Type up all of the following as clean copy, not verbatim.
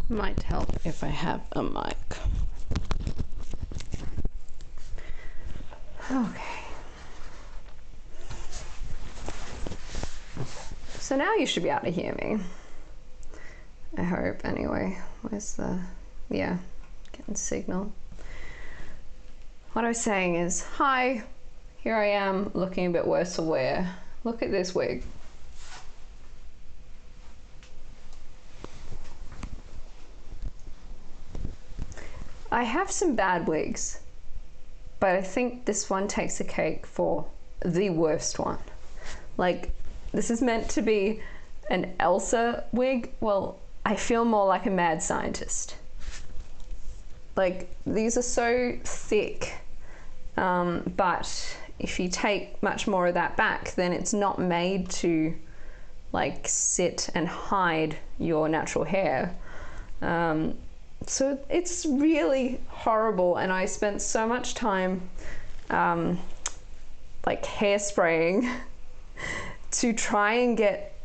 Might help if I have a mic. Okay. So now you should be able to hear me. I hope, anyway. Where's the... yeah, getting signal. What I was saying is, hi, here I am looking a bit worse for wear. Look at this wig. I have some bad wigs, but I think this one takes the cake for the worst one. Like, this is meant to be an Elsa wig. Well, I feel more like a mad scientist. Like, these are so thick, but if you take much more of that back, then it's not made to like sit and hide your natural hair. So it's really horrible, and I spent so much time like hairspraying to try and get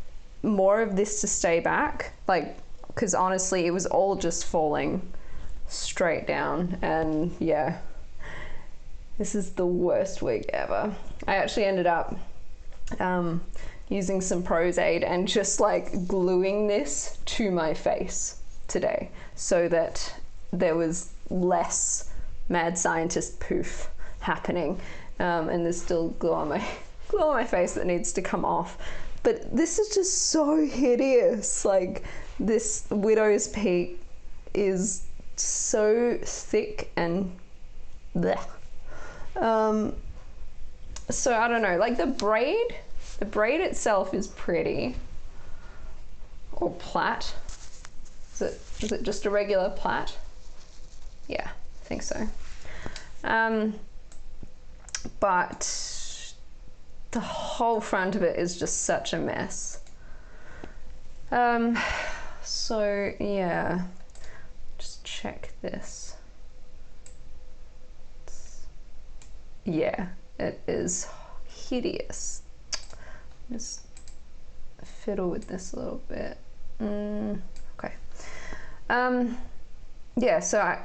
more of this to stay back, like, because honestly it was all just falling straight down. And yeah, this is the worst wig ever. I actually ended up using some Prozaid and just like gluing this to my face today so that there was less mad scientist poof happening. And there's still glue on my face that needs to come off. But this is just so hideous. Like, this widow's peak is so thick and blech. So I don't know, like the braid itself is pretty, or plait. Is it just a regular plait? Yeah, I think so. But the whole front of it is just such a mess. So yeah, just check this. Yeah, it is hideous. Just fiddle with this a little bit. Okay. Yeah, so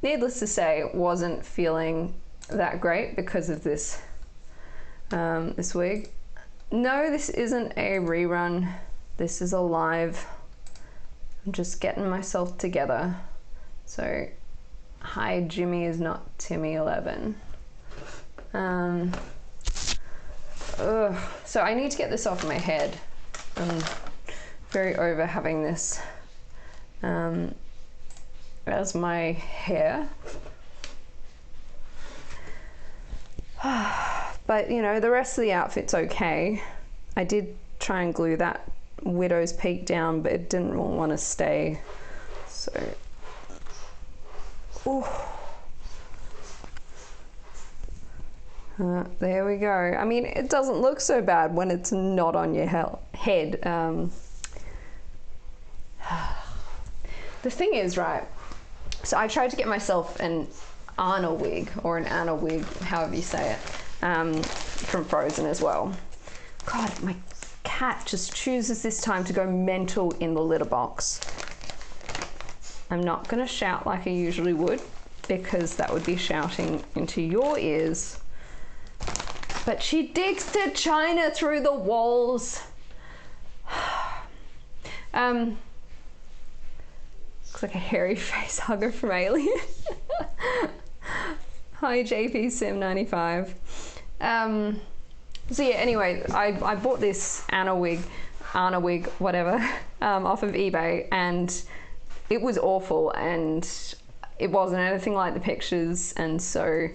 needless to say, wasn't feeling that great because of this this wig. No, this isn't a rerun. This is a live. I'm just getting myself together. So, hi, Jimmy is not Timmy 11. So I need to get this off my head. I'm very over having this as my hair. But you know, the rest of the outfit's okay. I did try and glue that widow's peak down, but it didn't want to stay. So, there we go. I mean, it doesn't look so bad when it's not on your head. The thing is, right, so I tried to get myself an Anna wig, or an Anna wig, however you say it, from Frozen as well. God, my cat just chooses this time to go mental in the litter box. I'm not gonna shout like I usually would, because that would be shouting into your ears. But she digs to China through the walls. Looks like a hairy face hugger from Alien. Hi, JP Sim 95. So yeah, anyway, I bought this Anna wig, whatever, off of eBay, and it was awful, and it wasn't anything like the pictures, and so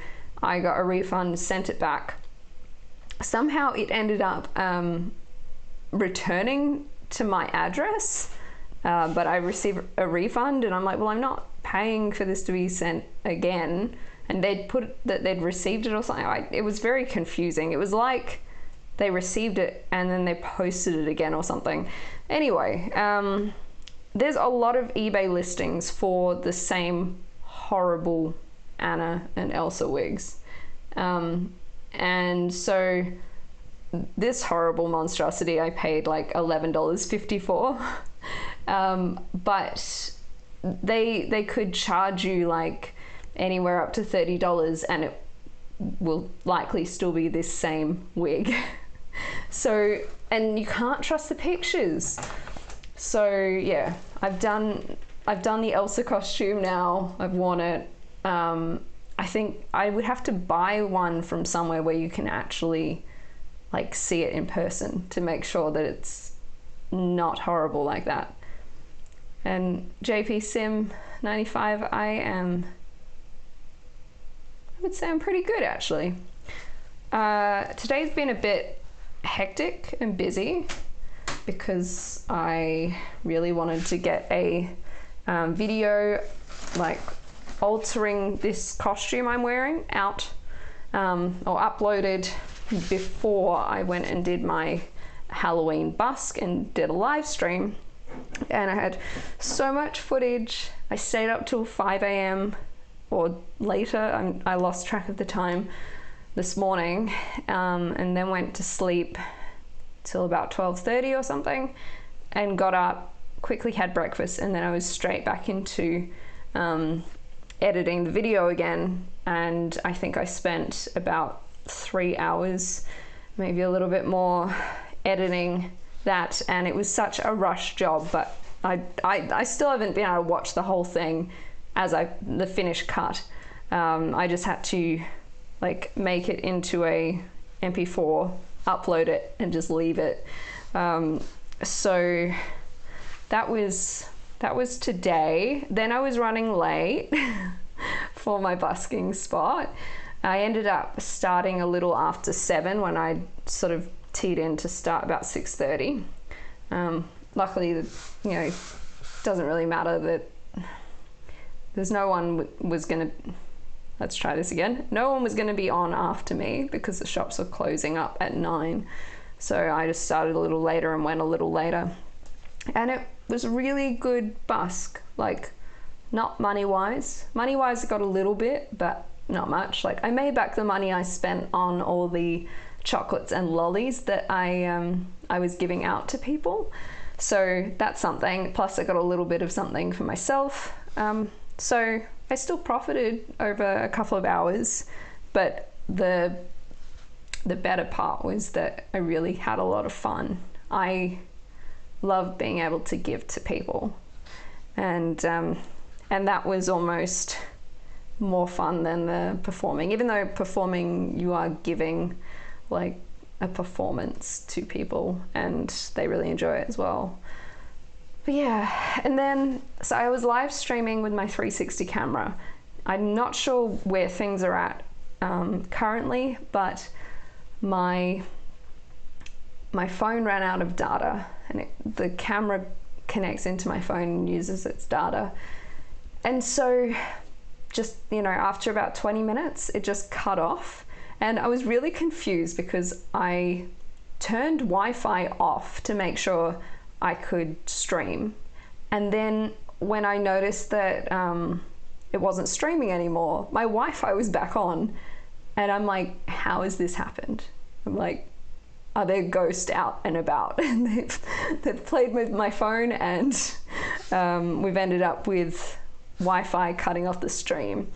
I got a refund, sent it back. Somehow it ended up returning to my address, but I received a refund, and I'm like, well, I'm not paying for this to be sent again. And they'd put that they'd received it or something. It was very confusing. It was like they received it and then they posted it again or something. Anyway, there's a lot of eBay listings for the same horrible Anna and Elsa wigs. And so this horrible monstrosity I paid like $11.50 for. But they could charge you like anywhere up to $30 and it will likely still be this same wig. So, and you can't trust the pictures. So yeah, I've done the Elsa costume now. I've worn it. I think I would have to buy one from somewhere where you can actually like see it in person to make sure that it's not horrible like that. And JP Sim 95, I would say I'm pretty good actually. Today's been a bit hectic and busy because I really wanted to get a video like altering this costume I'm wearing out or uploaded before I went and did my Halloween Busk and did a live stream. And I had so much footage. I stayed up till 5 a.m. or later. I lost track of the time this morning, and then went to sleep till about 12:30 or something, and got up, quickly had breakfast, and then I was straight back into editing the video again. And I think I spent about 3 hours, maybe a little bit more, editing that, and it was such a rush job, but I still haven't been able to watch the whole thing as the finished cut. I just had to like make it into a MP4, upload it, and just leave it. So that was today. Then I was running late for my busking spot. I ended up starting a little after 7 when I sort of teed in to start about 6:30. Luckily, you know, it doesn't really matter that there's no one was gonna, let's try this again. No one was gonna be on after me because the shops were closing up at 9. So I just started a little later and went a little later. And it was a really good busk, like not money-wise. Money-wise, I got a little bit, but not much. Like I made back the money I spent on all the chocolates and lollies that I was giving out to people. So that's something. Plus I got a little bit of something for myself. So I still profited over a couple of hours, but the better part was that I really had a lot of fun. I love being able to give to people, and that was almost more fun than the performing. Even though performing, you are giving like a performance to people and they really enjoy it as well. But yeah, and then so I was live streaming with my 360 camera. I'm not sure where things are at currently, but my phone ran out of data, and the camera connects into my phone and uses its data. And so just, you know, after about 20 minutes, it just cut off. And I was really confused because I turned Wi-Fi off to make sure I could stream. And then when I noticed that it wasn't streaming anymore, my Wi-Fi was back on. And I'm like, how has this happened? I'm like, are there ghosts out and about? And they've played with my phone, and we've ended up with Wi-Fi cutting off the stream.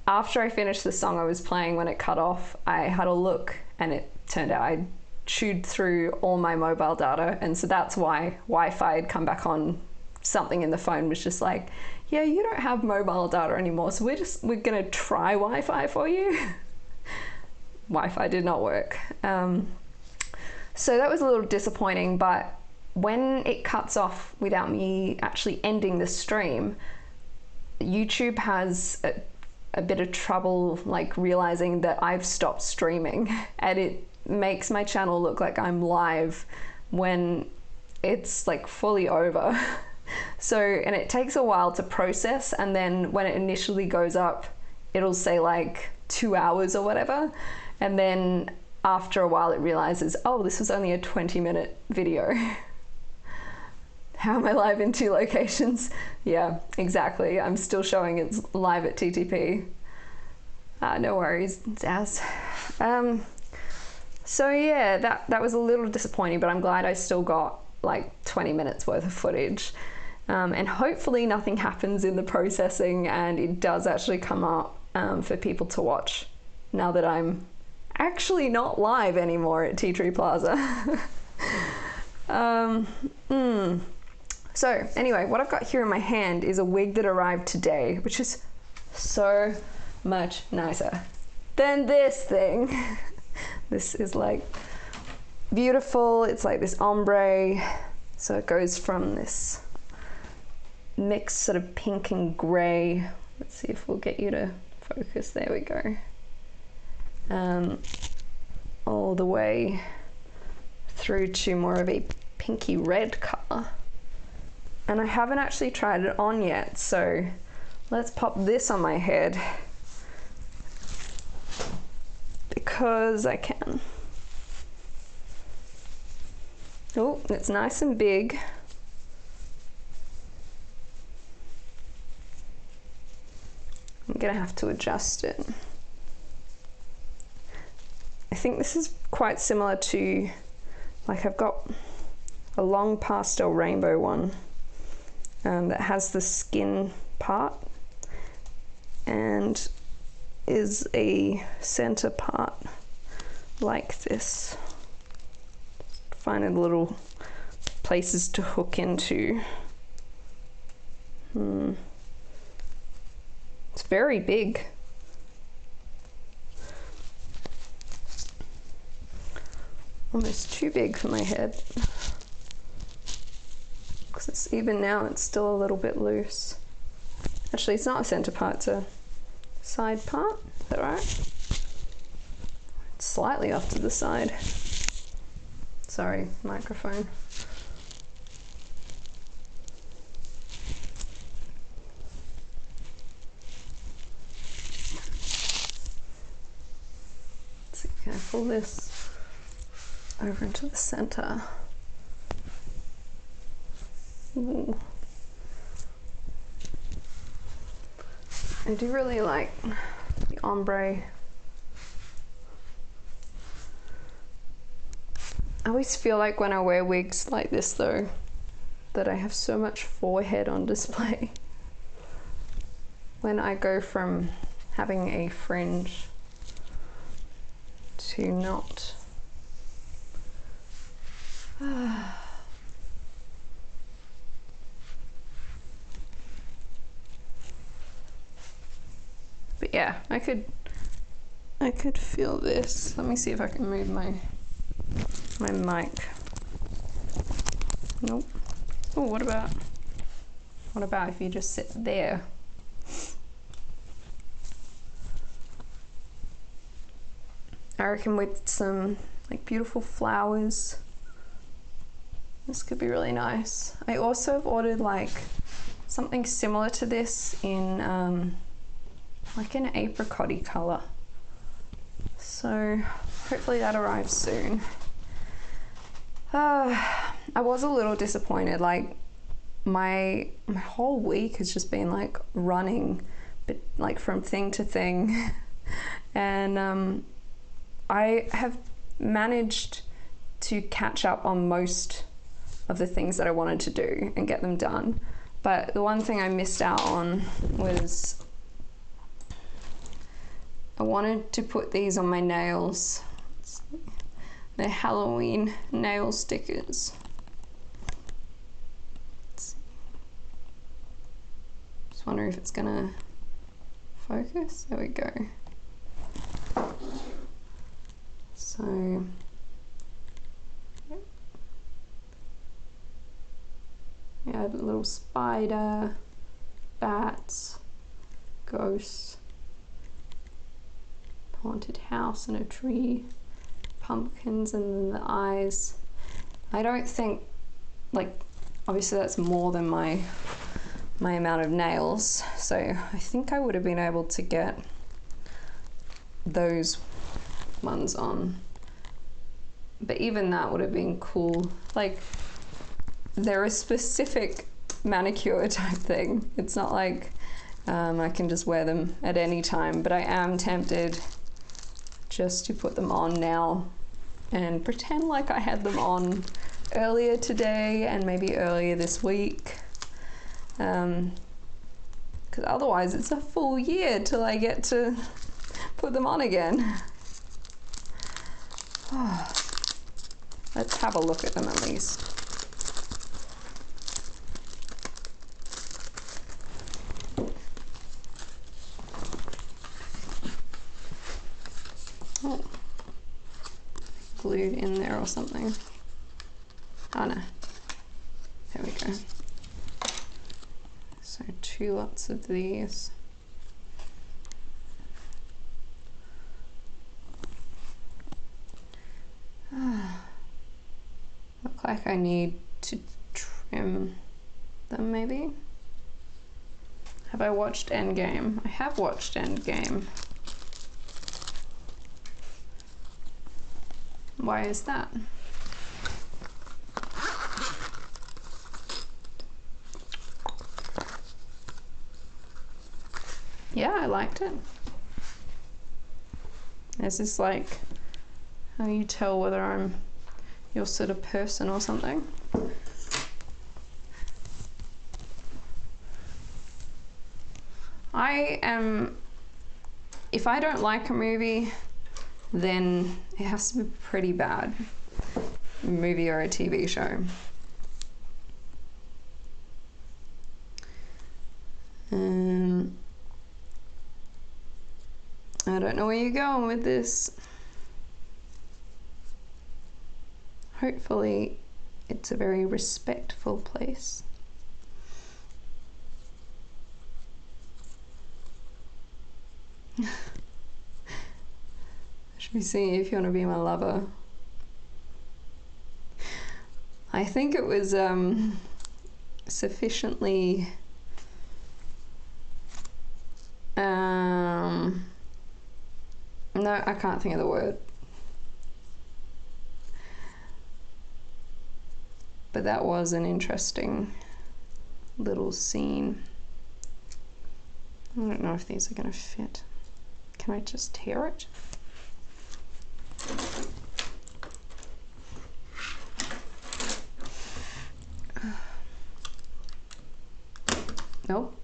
After I finished the song I was playing, when it cut off, I had a look, and it turned out I'd chewed through all my mobile data, and so that's why Wi-Fi had come back on. Something in the phone was just like, yeah, you don't have mobile data anymore, so we're gonna try Wi-Fi for you. Wi-Fi did not work. So that was a little disappointing, but when it cuts off without me actually ending the stream, YouTube has a bit of trouble like realizing that I've stopped streaming, and it makes my channel look like I'm live when it's like fully over. So, and it takes a while to process, and then when it initially goes up, it'll say like 2 hours or whatever, and then after a while it realizes, oh, this was only a 20-minute video. How am I live in 2 locations? Yeah, exactly. I'm still showing it's live at TTP. No worries, Daz. So yeah, that was a little disappointing, but I'm glad I still got like 20 minutes worth of footage. And hopefully nothing happens in the processing and it does actually come up for people to watch now that I'm actually not live anymore at Tea Tree Plaza. So anyway, what I've got here in my hand is a wig that arrived today, which is so much nicer than this thing. This is like beautiful. It's like this ombre. So it goes from this mixed sort of pink and grey. Let's see if we'll get you to focus. There we go. All the way through to more of a pinky red colour. And I haven't actually tried it on yet, so let's pop this on my head because I can. Oh, it's nice and big. I'm gonna have to adjust it. I think this is quite similar to, like, I've got a long pastel rainbow one that has the skin part and is a center part like this. Finding little places to hook into. It's very big. Almost too big for my head. Because it's even now, it's still a little bit loose. Actually, it's not a center part, it's a side part. Is that right? It's slightly off to the side. Sorry, microphone. Let's see, can I pull this over into the center? Ooh. I do really like the ombre. I always feel like when I wear wigs like this though, that I have so much forehead on display. When I go from having a fringe to not. But yeah, I could feel this. Let me see if I can move my mic. Nope. Oh, what about if you just sit there? I reckon with some like beautiful flowers, this could be really nice. I also have ordered like something similar to this in like an apricot-y colour. So hopefully that arrives soon. I was a little disappointed. Like my whole week has just been like running, but like from thing to thing, and I have managed to catch up on most of the things that I wanted to do and get them done. But the one thing I missed out on was I wanted to put these on my nails. They're Halloween nail stickers. Just wondering if it's gonna focus. There we go. So yeah, a little spider, bats, ghosts, haunted house and a tree, pumpkins, and then the eyes. I don't think, like, obviously that's more than my amount of nails, so I think I would have been able to get those ones on, but even that would have been cool. Like, they're a specific manicure type thing. It's not like I can just wear them at any time, but I am tempted just to put them on now and pretend like I had them on earlier today and maybe earlier this week. Because otherwise it's a full year till I get to put them on again. Oh, let's have a look at them at least. Oh, glued in there or something. Oh no, there we go. So 2 lots of these. Look like I need to trim them maybe. Have I watched Endgame? I have watched Endgame. Why is that? Yeah, I liked it. Is this like how you tell whether I'm your sort of person or something? I am, if I don't like a movie, then it has to be pretty bad. A movie or a TV show. I don't know where you're going with this. Hopefully it's a very respectful place. I should be singing If You Want to Be My Lover. I think it was sufficiently no, I can't think of the word. But that was an interesting little scene. I don't know if these are going to fit. Can I just tear it? Nope.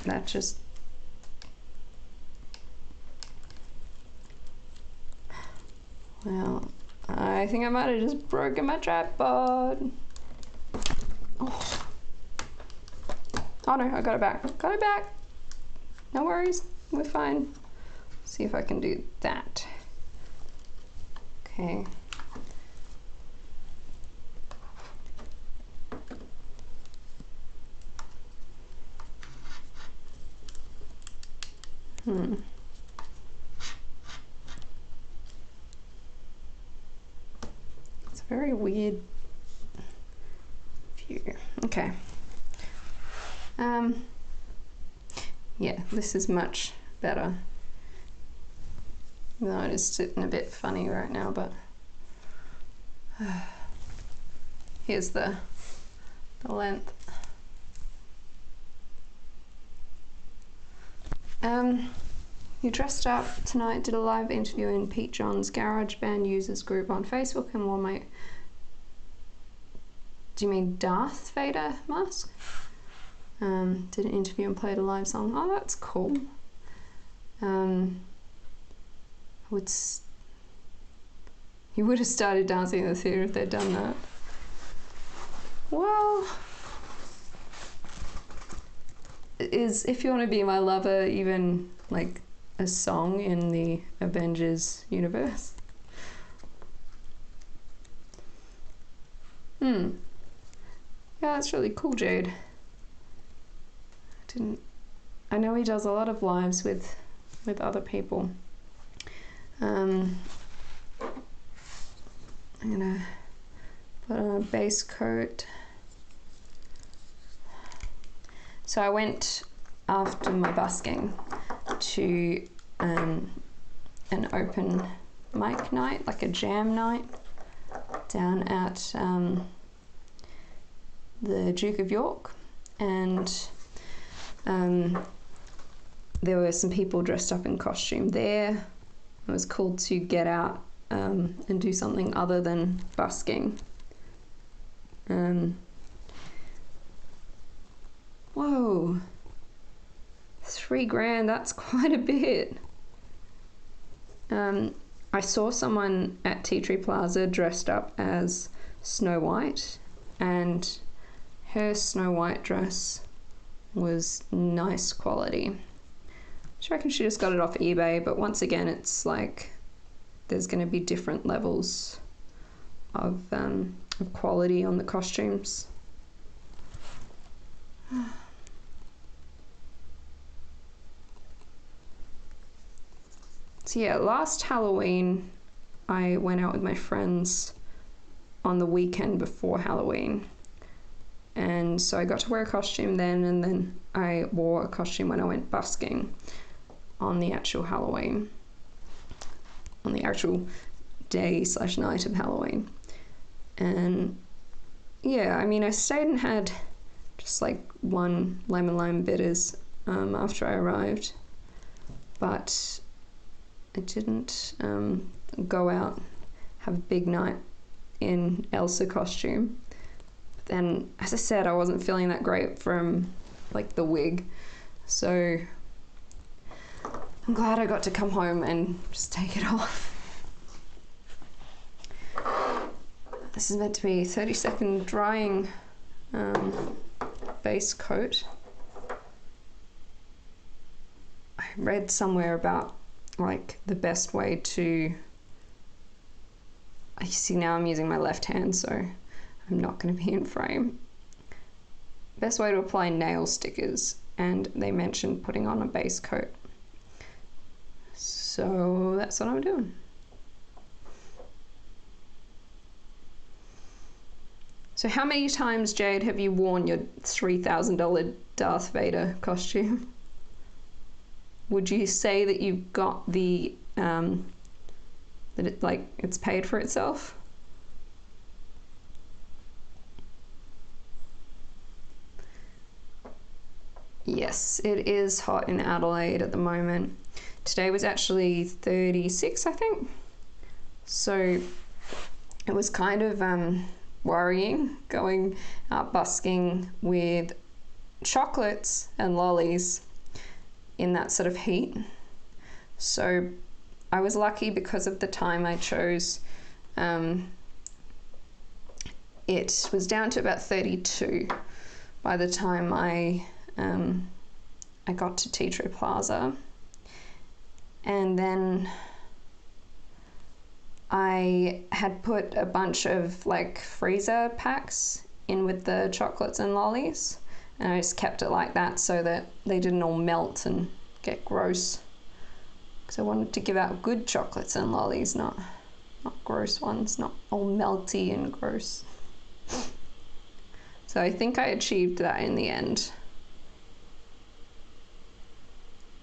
That just... Well, I think I might have just broken my tripod. Oh. Oh no, I got it back. Got it back. No worries, we're fine. See if I can do that. Okay. It's a very weird view. Okay. Yeah, this is much better. No, it is sitting a bit funny right now, but here's the length. You dressed up tonight, did a live interview in Pete John's GarageBand users group on Facebook, and wore my... Do you mean Darth Vader mask? Did an interview and played a live song. Oh, that's cool. You would have started dancing in the theatre if they'd done that. Well, is If You Want to Be My Lover even like a song in the Avengers universe? Yeah, that's really cool, Jade. I know he does a lot of lives with other people. I'm gonna put on a base coat. So I went after my busking to an open mic night, like a jam night, down at the Duke of York, and there were some people dressed up in costume there. It was cool to get out and do something other than busking. Whoa. $3,000, that's quite a bit. I saw someone at Tea Tree Plaza dressed up as Snow White, and her Snow White dress was nice quality. I reckon she just got it off eBay, but once again, it's like there's going to be different levels of quality on the costumes. So yeah, last Halloween I went out with my friends on the weekend before Halloween, and so I got to wear a costume then, and then I wore a costume when I went busking on the actual Halloween, on the actual day/night of Halloween. And yeah, I mean, I stayed and had just like one lemon lime bitters after I arrived, but I didn't go out, have a big night in Elsa costume. But then, as I said, I wasn't feeling that great from like the wig, so I'm glad I got to come home and just take it off. This is meant to be 30-second drying base coat. I read somewhere about like the best way to, you see now I'm using my left hand, so I'm not going to be in frame. Best way to apply nail stickers, and they mentioned putting on a base coat. So that's what I'm doing. So how many times, Jade, have you worn your $3,000 Darth Vader costume? Would you say that you've got the, that it, like, it's paid for itself? Yes, it is hot in Adelaide at the moment. Today was actually 36, I think. So it was kind of worrying going out busking with chocolates and lollies in that sort of heat. So I was lucky because of the time I chose. It was down to about 32 by the time I got to Tea Tree Plaza. And then I had put a bunch of like freezer packs in with the chocolates and lollies, and I just kept it like that so that they didn't all melt and get gross, because I wanted to give out good chocolates and lollies, not gross ones, not all melty and gross. So I think I achieved that in the end,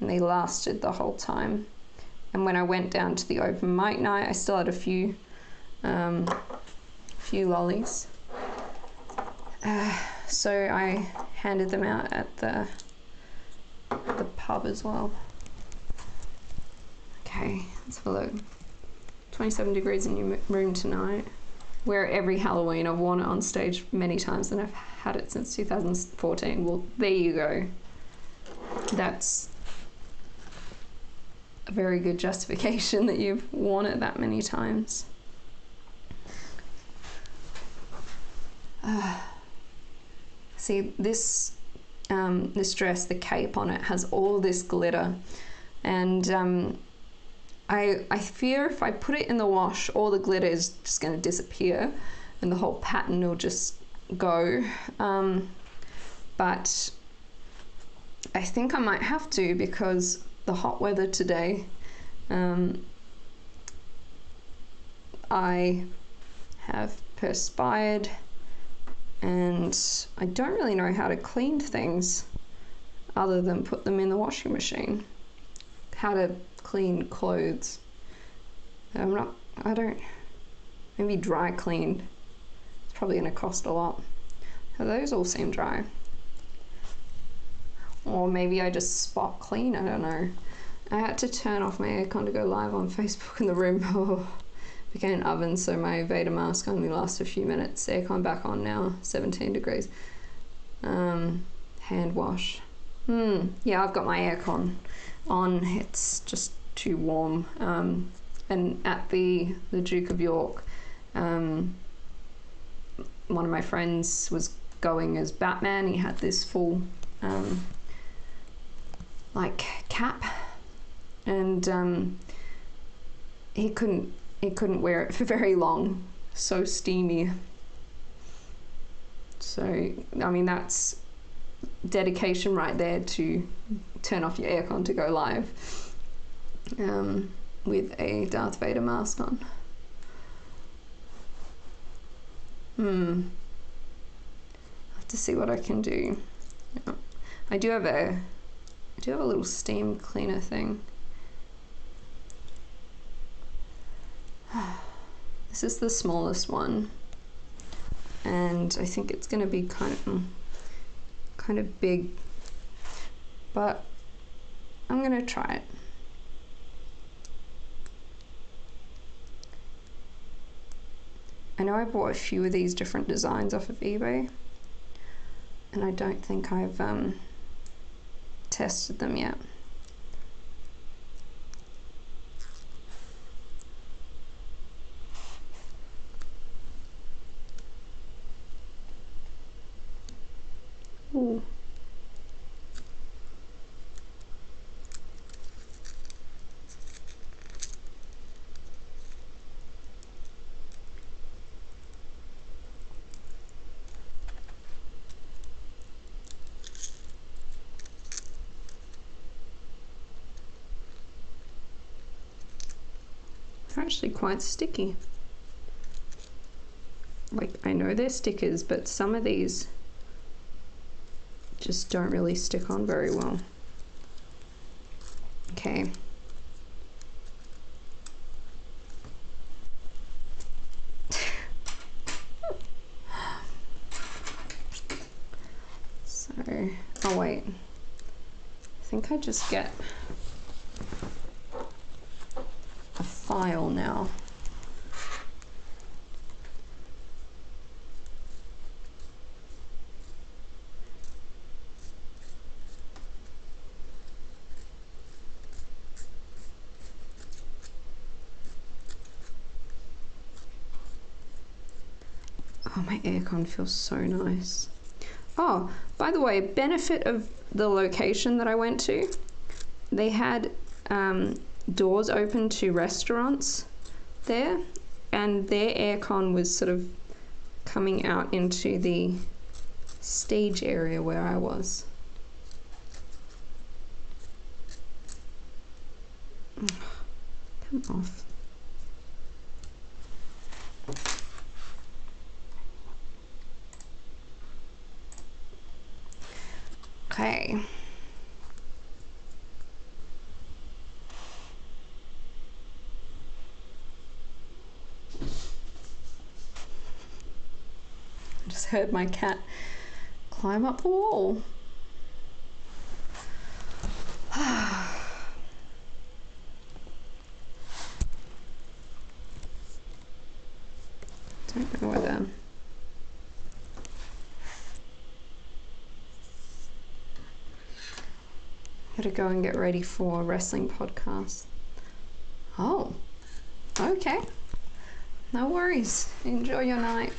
and they lasted the whole time. And when I went down to the open mic night, I still had a few lollies. So I handed them out at the pub as well. Okay, let's have a look. 27 degrees in your room tonight. Wear it every Halloween. I've worn it on stage many times, and I've had it since 2014. Well, there you go. That's a very good justification that you've worn it that many times. See, this dress, the cape on it has all this glitter, and I fear if I put it in the wash, all the glitter is just going to disappear and the whole pattern will just go. But I think I might have to, because the hot weather today, I have perspired and I don't really know how to clean things other than put them in the washing machine. How to clean clothes. Maybe dry clean. It's probably going to cost a lot. Those all seem dry. Or maybe I just spot clean, I don't know. I had to turn off my aircon to go live on Facebook, and the room became an oven, so my Vader mask only lasts a few minutes. Aircon back on now, 17 degrees. hand wash. Yeah, I've got my aircon on. It's just too warm. And at the Duke of York, one of my friends was going as Batman. He had this full like cap, and he couldn't wear it for very long. So steamy. So I mean, that's dedication right there to turn off your aircon to go live with a Darth Vader mask on. I have to see what I can do. I do have a little steam cleaner thing. This is the smallest one, and I think it's going to be kind of big, but I'm going to try it. I know I bought a few of these different designs off of eBay, and I don't think I've tested them yet. Ooh. They're actually quite sticky. Like, I know they're stickers, but some of these just don't really stick on very well. Okay. So, oh wait. I think I just get a file now. Oh, my aircon feels so nice. Oh, by the way, benefit of the location that I went to, they had doors open to restaurants there, and their aircon was sort of coming out into the stage area where I was. Come off. Okay. I just heard my cat climb up the wall. Don't know whether gotta go and get ready for a wrestling podcast. Oh, okay. No worries. Enjoy your night.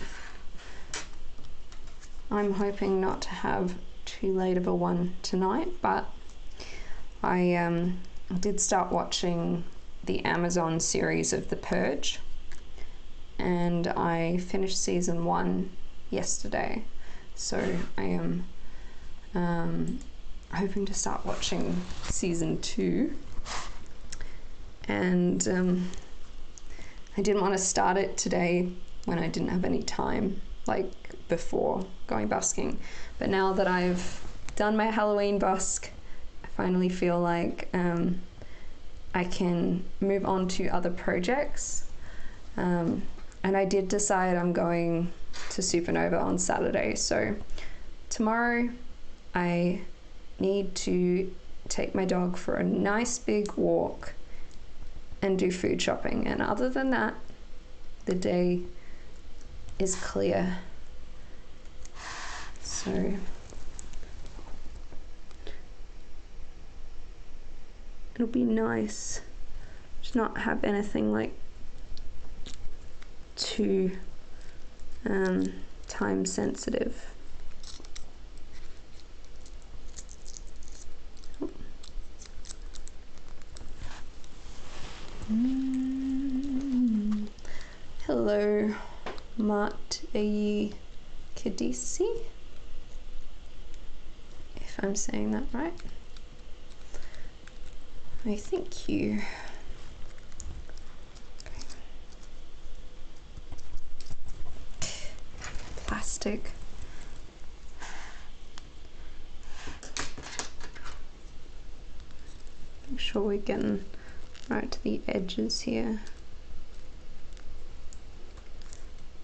I'm hoping not to have too late of a one tonight, but I did start watching the Amazon series of The Purge, and I finished season 1 yesterday, so I am hoping to start watching season 2, and I didn't want to start it today when I didn't have any time, like before going busking, but now that I've done my Halloween busk, I finally feel like I can move on to other projects, and I did decide I'm going to Supernova on Saturday, so tomorrow I need to take my dog for a nice big walk and do food shopping, and other than that, the day is clear. So it'll be nice to not have anything like too time sensitive. Hello, Mat Ayi Kadisi, if I'm saying that right. I thank you. Okay. Plastic. Make sure we're getting right to the edges here.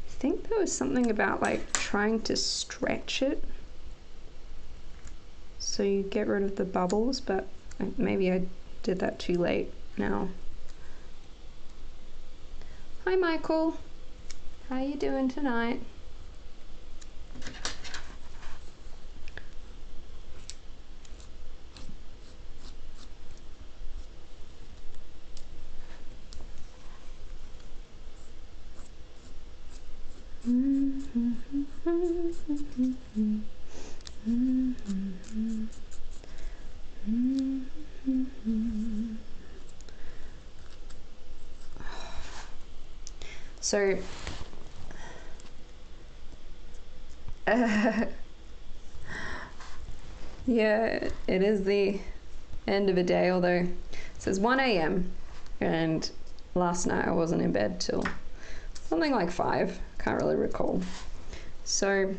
I think there was something about like trying to stretch it so you get rid of the bubbles, but maybe I did that too late now. Hi Michael, how you doing tonight? So yeah, it is the end of a day, although it says 1 a.m. and last night I wasn't in bed till something like 5, can't really recall. So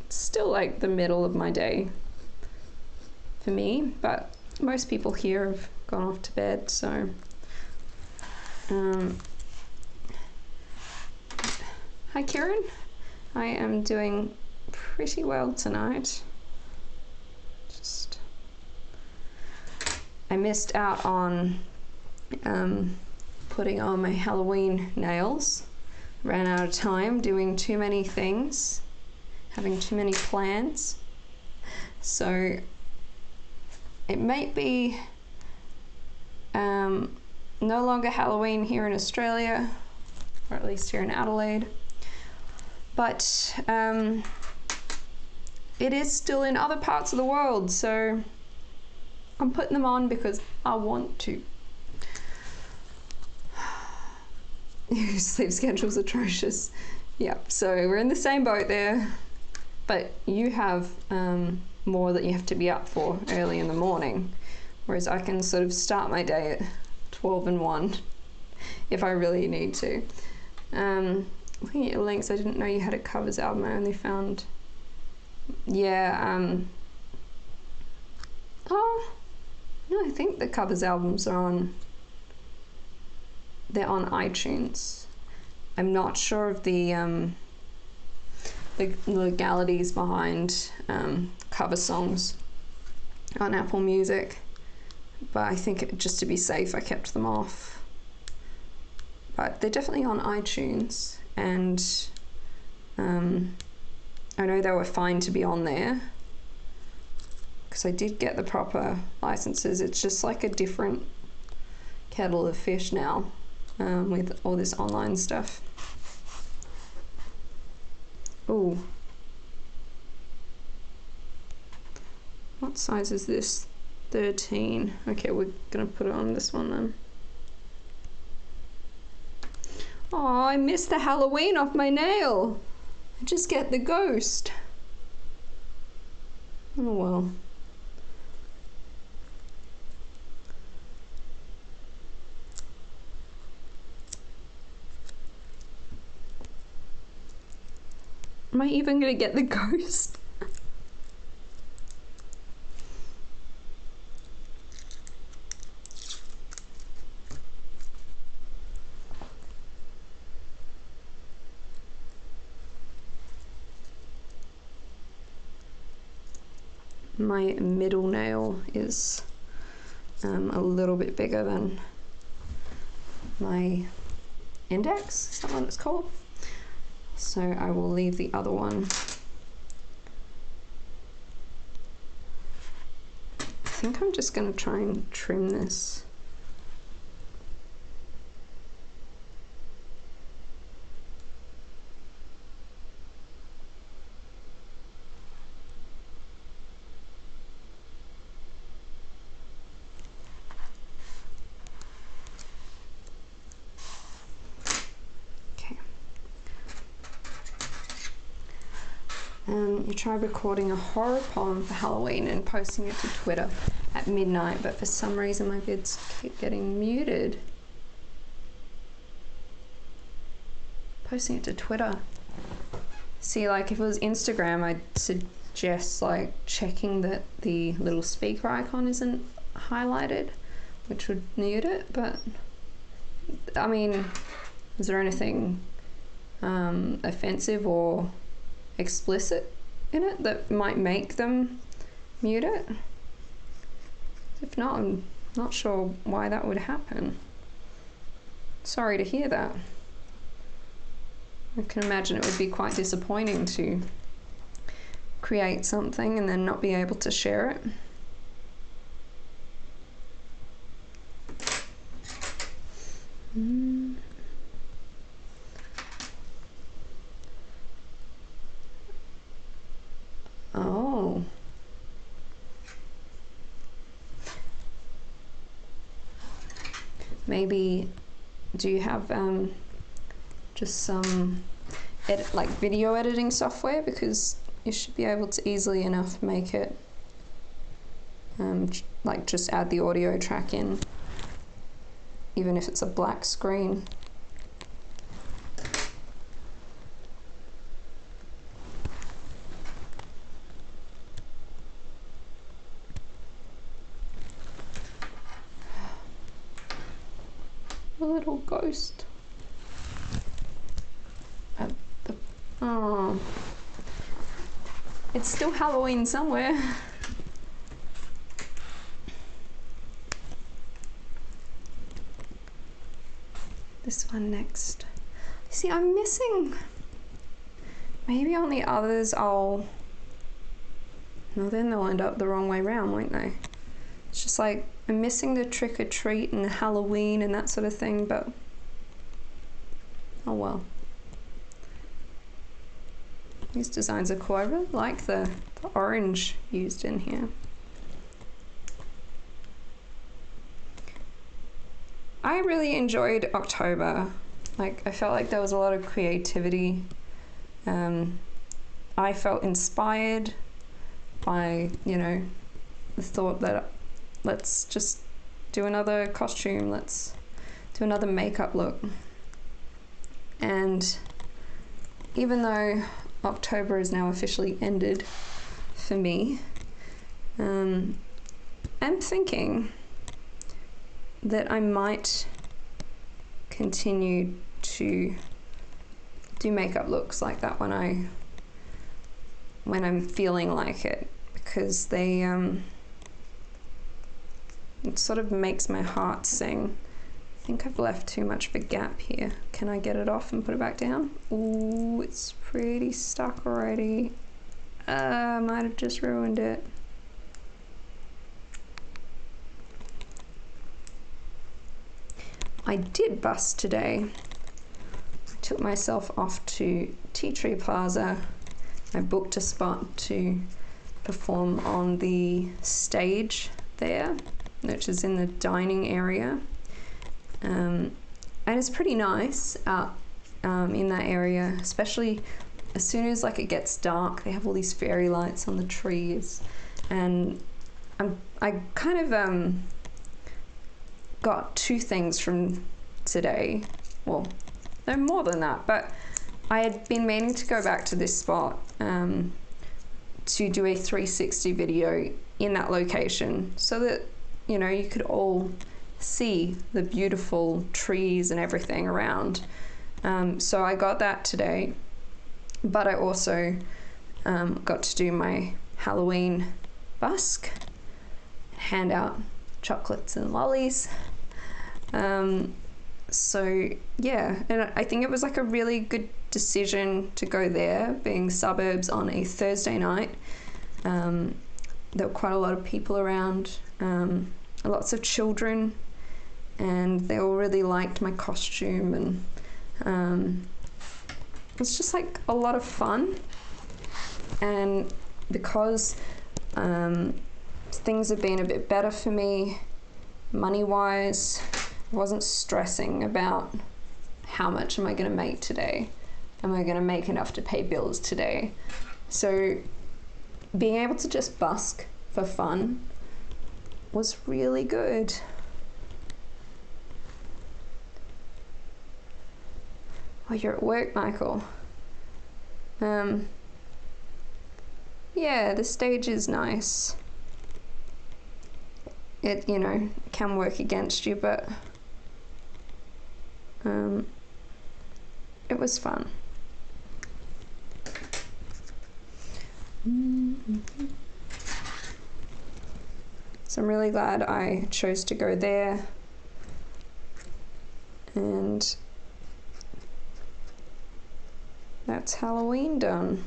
it's still like the middle of my day for me, but most people here have gone off to bed, so hi Kieran, I am doing pretty well tonight. Just I missed out on putting on my Halloween nails. Ran out of time doing too many things, having too many plans. So it might be no longer Halloween here in Australia, or at least here in Adelaide, but it is still in other parts of the world, so I'm putting them on because I want to. Your sleep schedule's atrocious. Yeah, so we're in the same boat there, but you have more that you have to be up for early in the morning, whereas I can sort of start my day at 12 and 1 if I really need to. Looking at your links, I didn't know you had a covers album. I only found, yeah, oh no, I think the covers albums are on, they're on iTunes. I'm not sure of the legalities behind cover songs on Apple Music, but I think just to be safe I kept them off. But they're definitely on iTunes, and I know they were fine to be on there because I did get the proper licenses. It's just like a different kettle of fish now with all this online stuff. Ooh. What size is this? 13. Okay, we're gonna put it on this one then. Oh, I missed the Halloween off my nail. I just get the ghost. Oh well. Am I even gonna get the ghost? My middle nail is a little bit bigger than my index, is that what it's called? So I will leave the other one. I think I'm just going to try and trim this You tried recording a horror poem for Halloween and posting it to Twitter at midnight, but for some reason my vids keep getting muted. Posting it to Twitter. See, like if it was Instagram, I'd suggest like checking that the little speaker icon isn't highlighted, which would mute it. But I mean, is there anything offensive or explicit in it that might make them mute it? If not, I'm not sure why that would happen. Sorry to hear that. I can imagine it would be quite disappointing to create something and then not be able to share it. Oh. Maybe, do you have just some like video editing software? Because you should be able to easily enough make it like just add the audio track in, even if it's a black screen. A little ghost. Oh, it's still Halloween somewhere. This one next. See, I'm missing. Maybe on the others I'll. No, then they'll end up the wrong way round, won't they? It's just like I'm missing the trick or treat and the Halloween and that sort of thing, but oh well. These designs are cool. I really like the orange used in here. I really enjoyed October. Like, I felt like there was a lot of creativity. I felt inspired by, you know, the thought that let's just do another costume, let's do another makeup look. And even though October is now officially ended for me, I'm thinking that I might continue to do makeup looks like that when I'm feeling like it, because they it sort of makes my heart sing. I think I've left too much of a gap here. Can I get it off and put it back down? Ooh, it's pretty stuck already. I might have just ruined it. I did bust today. I took myself off to Tea Tree Plaza. I booked a spot to perform on the stage there, which is in the dining area. And it's pretty nice out in that area, especially as soon as like it gets dark. They have all these fairy lights on the trees, and I kind of got two things from today. Well, no, more than that, but I had been meaning to go back to this spot to do a 360 video in that location, so that, you know, you could all see the beautiful trees and everything around. So I got that today, but I also got to do my Halloween busk, hand out chocolates and lollies. So yeah, and I think it was like a really good decision to go there, being suburbs on a Thursday night. There were quite a lot of people around, lots of children, and they all really liked my costume, and it was just like a lot of fun. And because things have been a bit better for me money-wise, I wasn't stressing about how much am I going to make today. Am I going to make enough to pay bills today? So being able to just busk for fun was really good. Oh, you're at work, Michael. Yeah, the stage is nice. It, you know, can work against you, but it was fun. So I'm really glad I chose to go there. And that's Halloween done.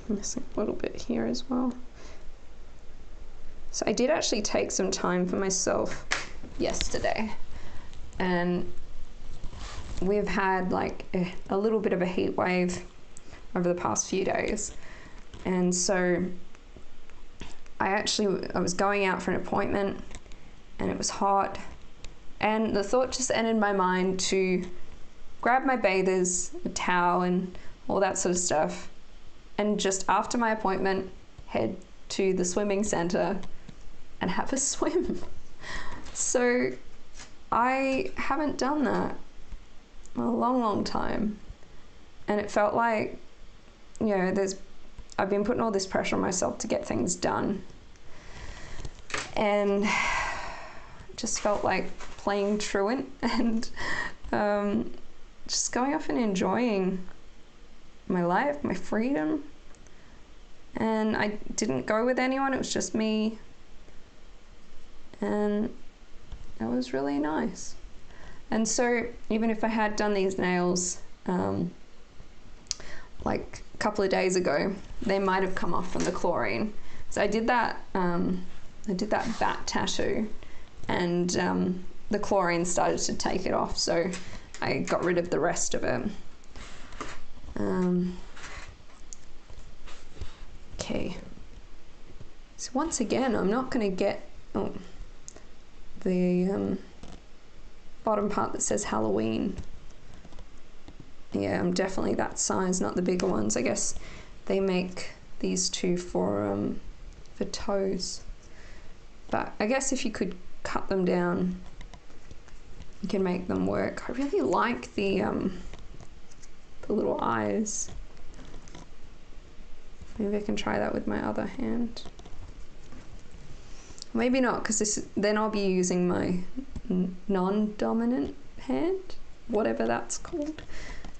Missing a little bit here as well. So I did actually take some time for myself yesterday, and we've had like a little bit of a heat wave over the past few days, and so I was going out for an appointment and it was hot, and the thought just entered my mind to grab my bathers, a towel and all that sort of stuff, and just after my appointment head to the swimming center and have a swim. So I haven't done that in a long time, and it felt like, you know, I've been putting all this pressure on myself to get things done, and just felt like playing truant and just going off and enjoying my life, my freedom. And I didn't go with anyone, it was just me, and it was really nice. And so even if I had done these nails like a couple of days ago, they might have come off from the chlorine. So I did that bat tattoo, and the chlorine started to take it off, so I got rid of the rest of it. Okay, so once again, I'm not going to get the bottom part that says Halloween. Yeah, I'm definitely that size, not the bigger ones. I guess they make these two for toes, but I guess if you could cut them down, you can make them work. I really like the little eyes. Maybe I can try that with my other hand. Maybe not, because then I'll be using my non-dominant hand, whatever that's called,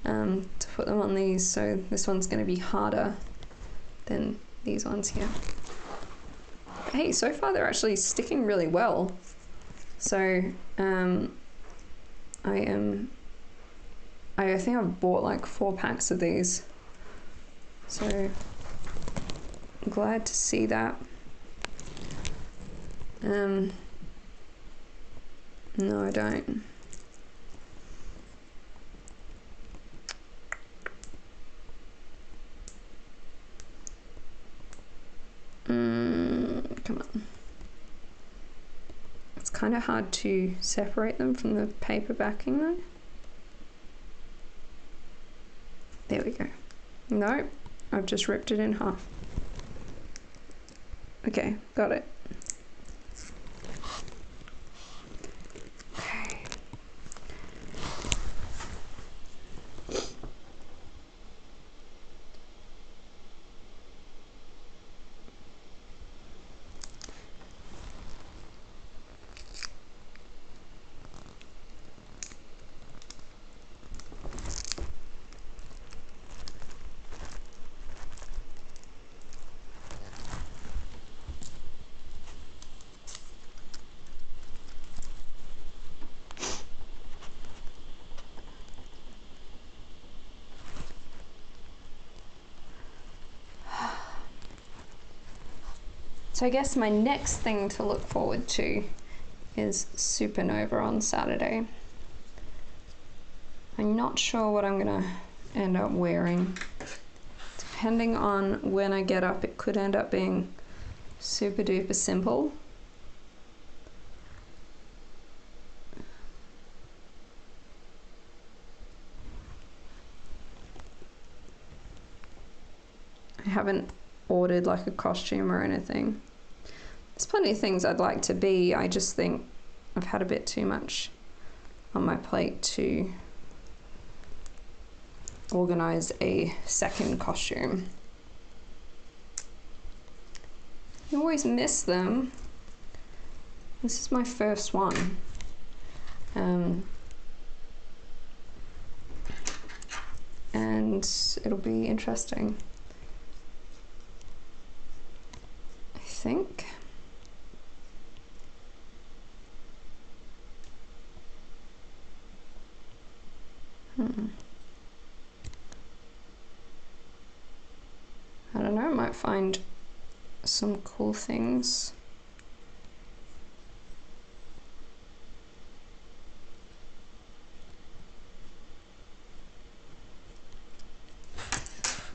to put them on these. So this one's going to be harder than these ones here. But hey, so far they're actually sticking really well. So I think I've bought like 4 packs of these. So I'm glad to see that. No, I don't. Come on. It's kind of hard to separate them from the paper backing though. There we go. No, I've just ripped it in half. Okay, got it. Okay. So I guess my next thing to look forward to is Supernova on Saturday. I'm not sure what I'm gonna end up wearing. Depending on when I get up, it could end up being super duper simple. did like a costume or anything. There's plenty of things I'd like to be. I just think I've had a bit too much on my plate to organise a second costume. You always miss them. This is my first one. And it'll be interesting, I think. I don't know, I might find some cool things.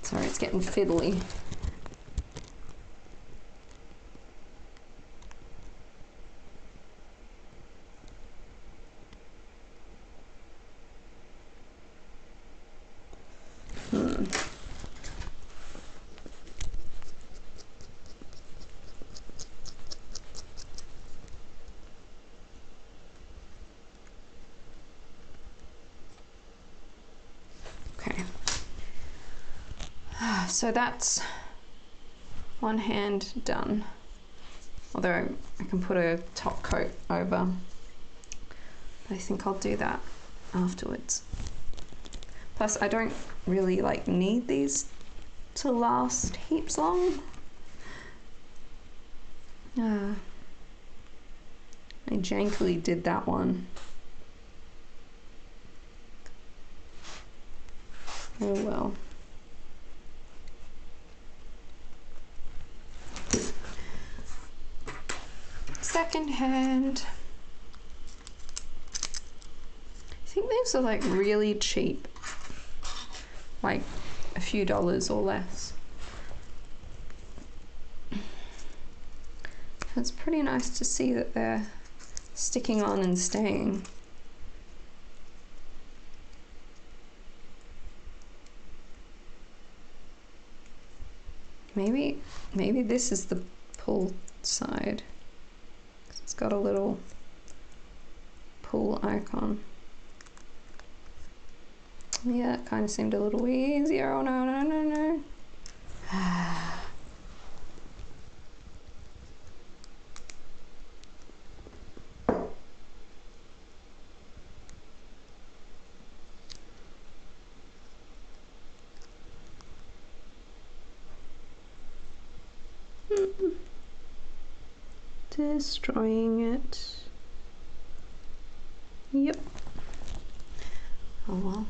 Sorry, it's getting fiddly. Okay. So that's one hand done. Although I can put a top coat over. I think I'll do that afterwards. Plus, I don't really like need these to last heaps long. I jankily did that one. Oh well. Second hand. I think these are like really cheap. Like a few dollars or less. It's pretty nice to see that they're sticking on and staying. Maybe this is the pull side. It's got a little pull icon. Yeah, it kind of seemed a little easier. Oh no, no, no, no. Destroying it. Yep. Oh well.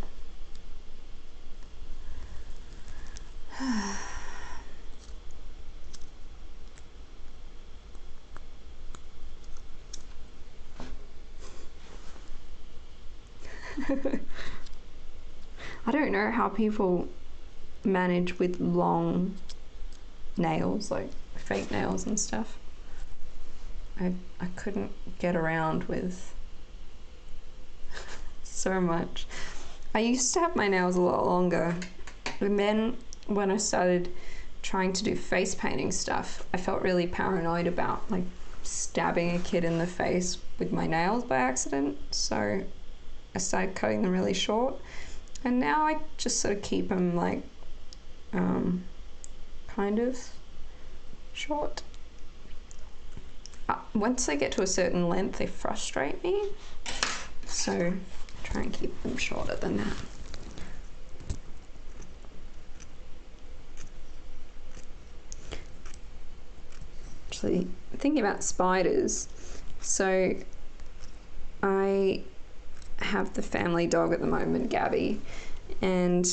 I don't know how people manage with long nails, like fake nails and stuff. I couldn't get around with so much. I used to have my nails a lot longer, and then when I started trying to do face painting stuff, I felt really paranoid about like stabbing a kid in the face with my nails by accident, so I started cutting them really short, and now I just sort of keep them like kind of short. Once they get to a certain length, they frustrate me, so try and keep them shorter than that. Actually, thinking about spiders, so I have the family dog at the moment, Gabby, and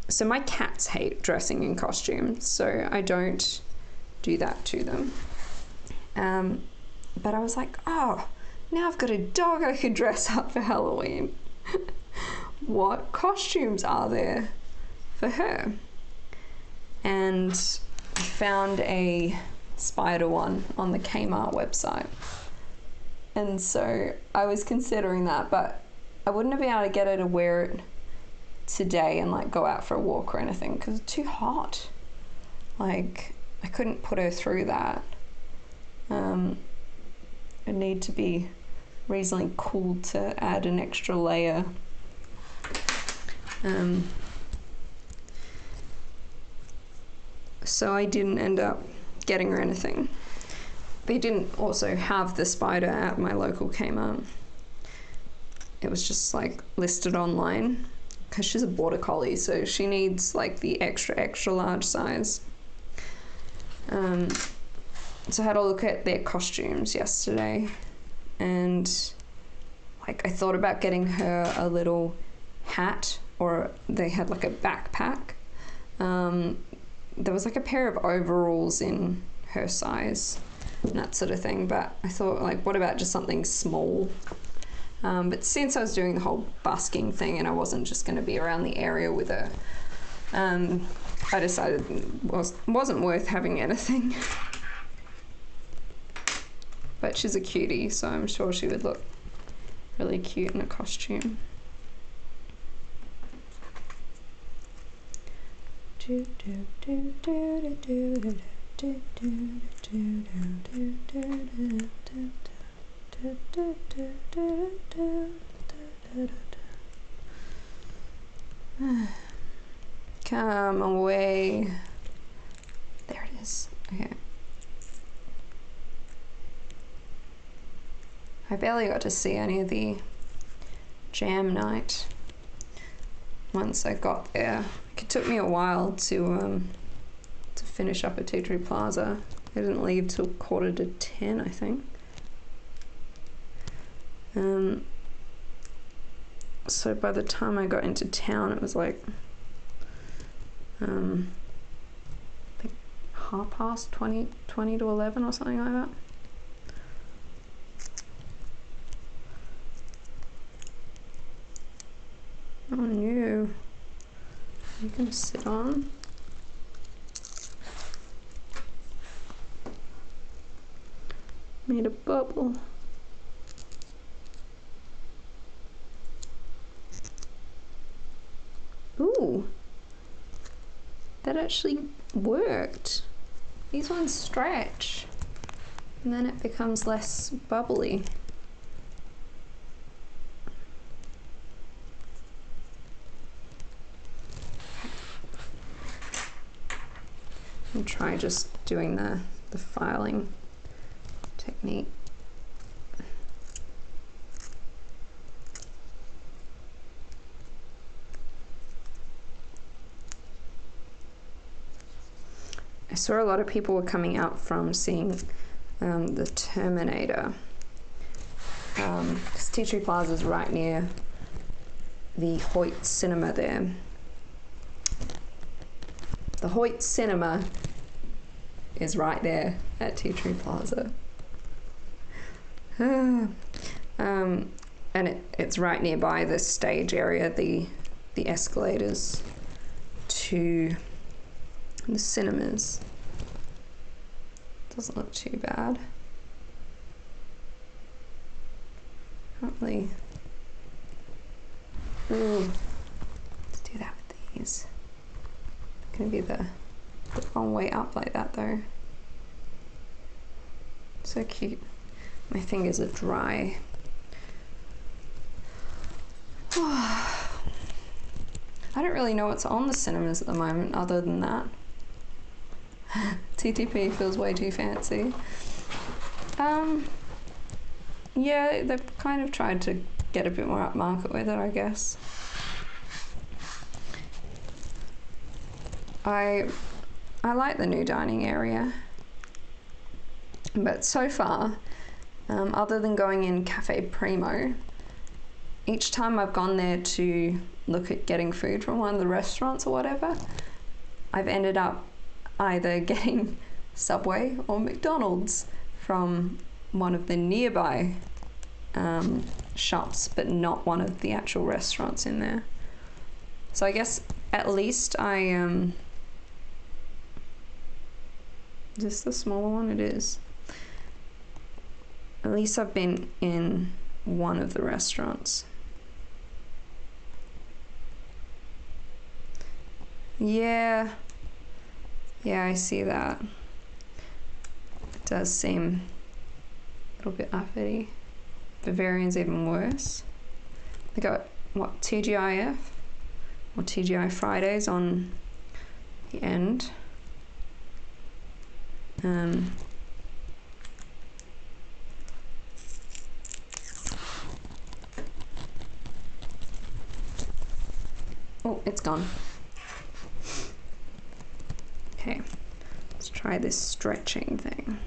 so my cats hate dressing in costumes, so I don't do that to them. But I was like, oh, now I've got a dog I could dress up for Halloween. What costumes are there for her? And I found a spider one on the Kmart website. And so I was considering that, but I wouldn't have been able to get her to wear it today and like go out for a walk or anything because it's too hot. Like, I couldn't put her through that. It need to be reasonably cool to add an extra layer. So I didn't end up getting her anything. They didn't also have the spider at my local Kmart. It was just like listed online because she's a border collie, so she needs like the extra large size. So I had a look at their costumes yesterday, and like I thought about getting her a little hat, or they had like a backpack. There was like a pair of overalls in her size and that sort of thing, but I thought, like, what about just something small? But since I was doing the whole busking thing and I wasn't just going to be around the area with her, I decided it wasn't worth having anything. But she's a cutie, so I'm sure she would look really cute in a costume. Come away. There it is. Okay. I barely got to see any of the jam night once I got there. It took me a while to finish up at Tea Tree Plaza. I didn't leave till 9:45, I think. So by the time I got into town, it was like I think 20 to 11 or something like that. Oh no, you can sit on. Made a bubble. Ooh, that actually worked. These ones stretch and then it becomes less bubbly. And try just doing the filing technique. I saw a lot of people were coming out from seeing the Terminator, because Tea Tree Plaza is right near the Hoyt Cinema there. The Hoyt Cinema is right there at Tea Tree Plaza. And it's right nearby the stage area, the escalators to the cinemas. Doesn't look too bad. Can't really. Ooh, let's do that with these. It's gonna be the wrong way up like that though. So cute. My fingers are dry. I don't really know what's on the cinemas at the moment other than that. TTP feels way too fancy. Yeah, they've kind of tried to get a bit more upmarket with it, I guess. I like the new dining area, but so far, other than going in Cafe Primo, each time I've gone there to look at getting food from one of the restaurants or whatever, I've ended up either getting Subway or McDonald's from one of the nearby shops, but not one of the actual restaurants in there. So I guess at least I is this the smaller one? It is. At least I've been in one of the restaurants. Yeah, Yeah, I see that. It does seem a little bit uppity. Bavarian's even worse. They got, what, TGIF? Or TGI Fridays on the end. Oh, it's gone. Okay, let's try this stretching thing.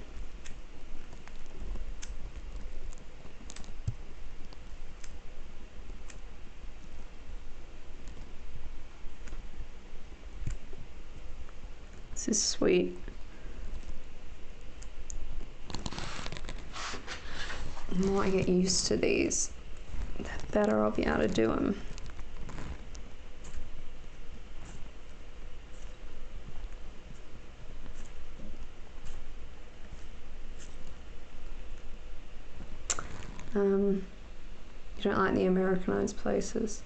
This is sweet. The more I get used to these, the better I'll be able to do them. You don't like the Americanized places?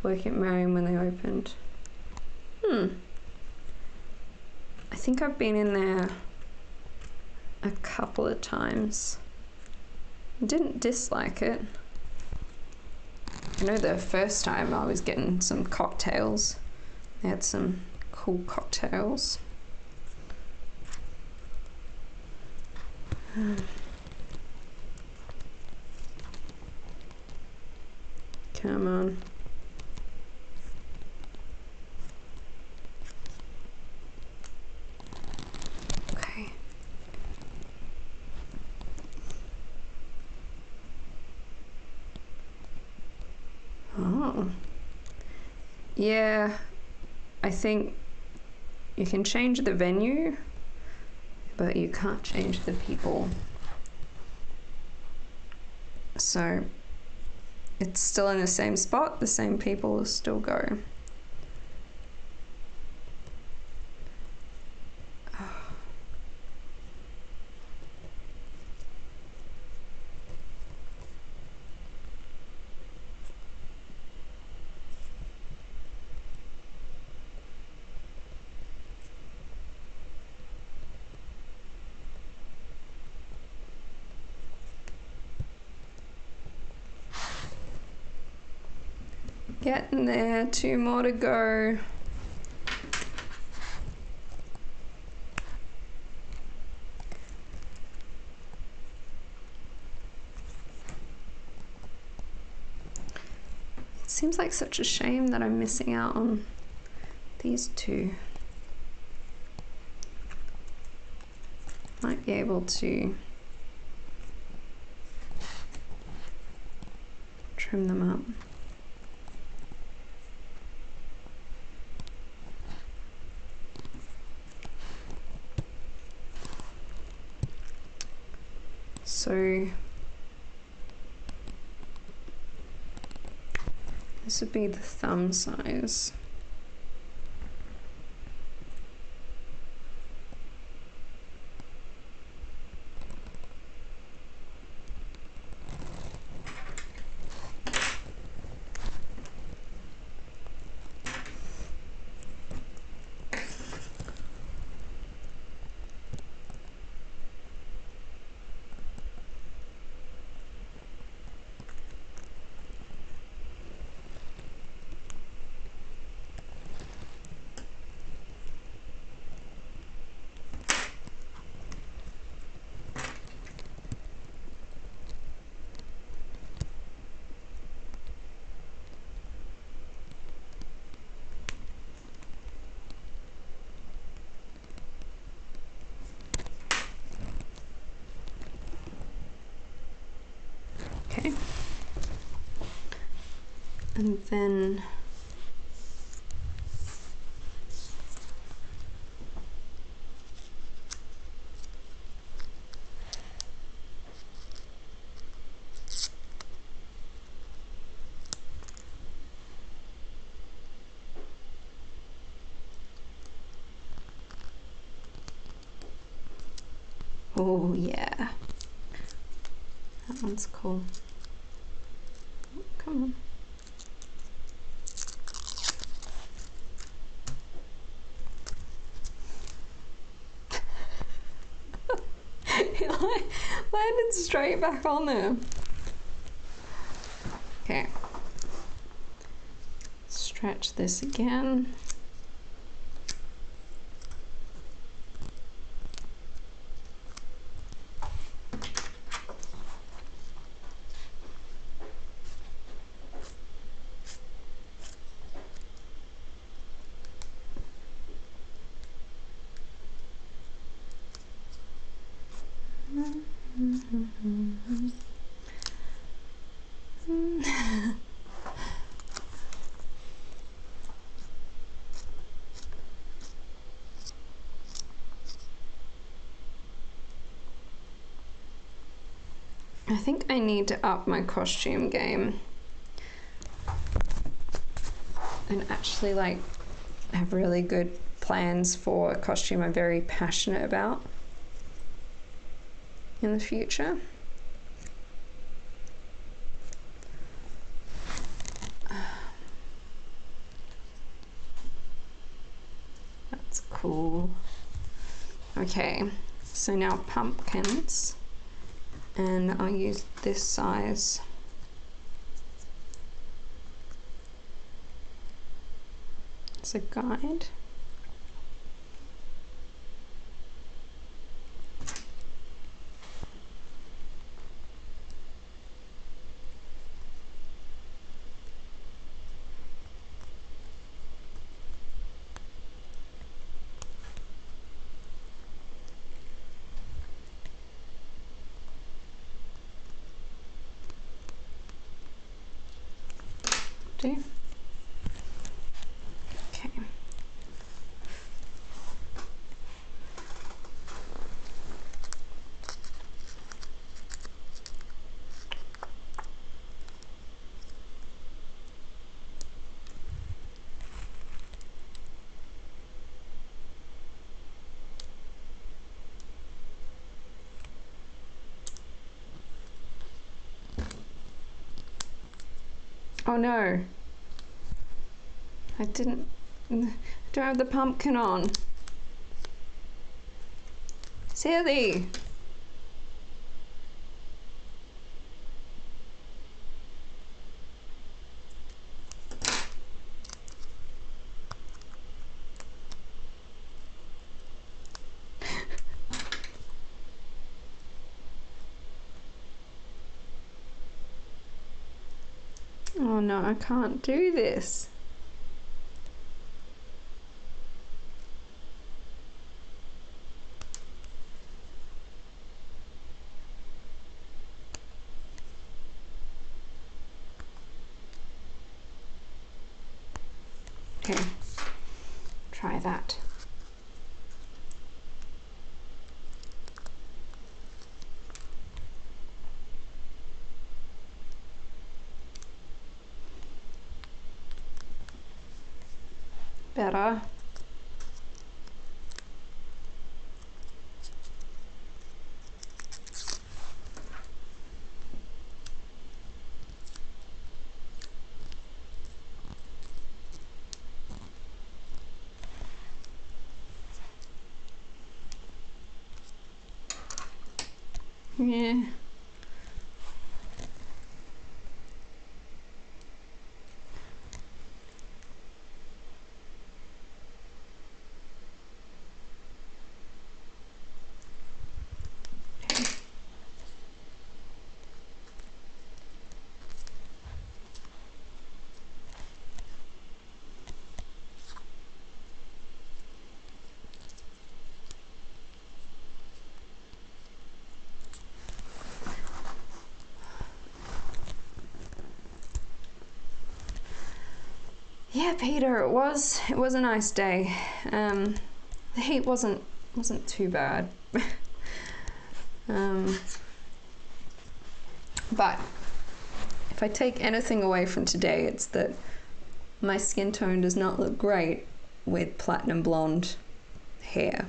Working at Marion when they opened. I think I've been in there a couple of times. Didn't dislike it. I know the first time I was getting some cocktails. They had some cool cocktails. Come on. Okay. Oh. Yeah, I think you can change the venue, but you can't change the people. So it's still in the same spot, the same people will still go. Getting there, 2 more to go. It seems like such a shame that I'm missing out on these two. Might be able to trim them up. So this would be the thumb size. Okay. And then oh yeah, that one's cool. Oh, come on. Landed straight back on there. Okay. Stretch this again. I think I need to up my costume game and actually like have really good plans for a costume I'm very passionate about in the future. That's cool. Okay, so now pumpkins, and I'll use this size. As a guide. Do. Okay. Oh no, I don't have the pumpkin on. Silly. Oh no, I can't do this. Okay, try that. Better. Yeah. Yeah, Peter, it was a nice day. The heat wasn't too bad. But if I take anything away from today, it's that my skin tone does not look great with platinum blonde hair.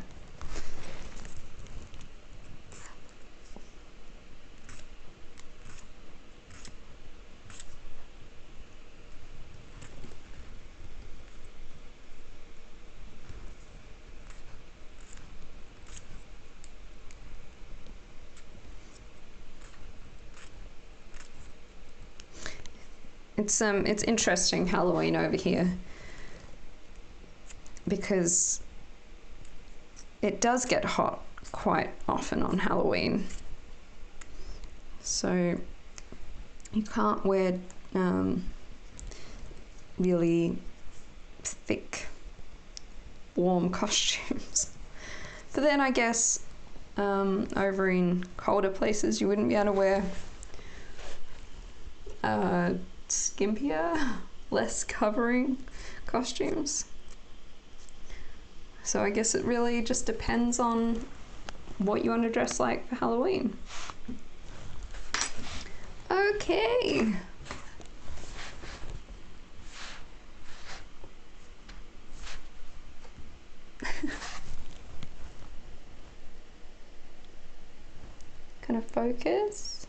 It's interesting Halloween over here because it does get hot quite often on Halloween. So you can't wear really thick, warm costumes. But then I guess over in colder places you wouldn't be able to wear skimpier, less covering costumes. So I guess it really just depends on what you want to dress like for Halloween. Okay. Kind of focus.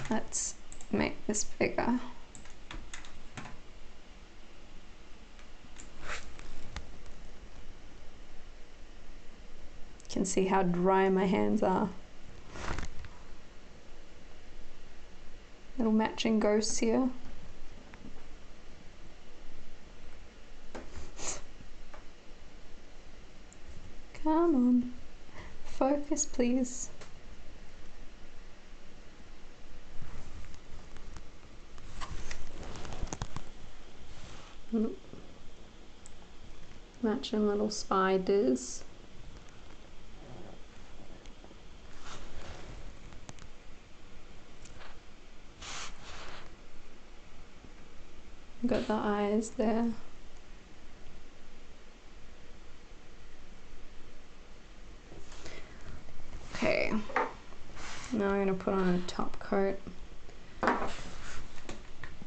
Let's make this bigger. You can see how dry my hands are. Little matching ghosts here. Come on, focus please. Matching little spiders. Got the eyes there. Okay, now I'm going to put on a top coat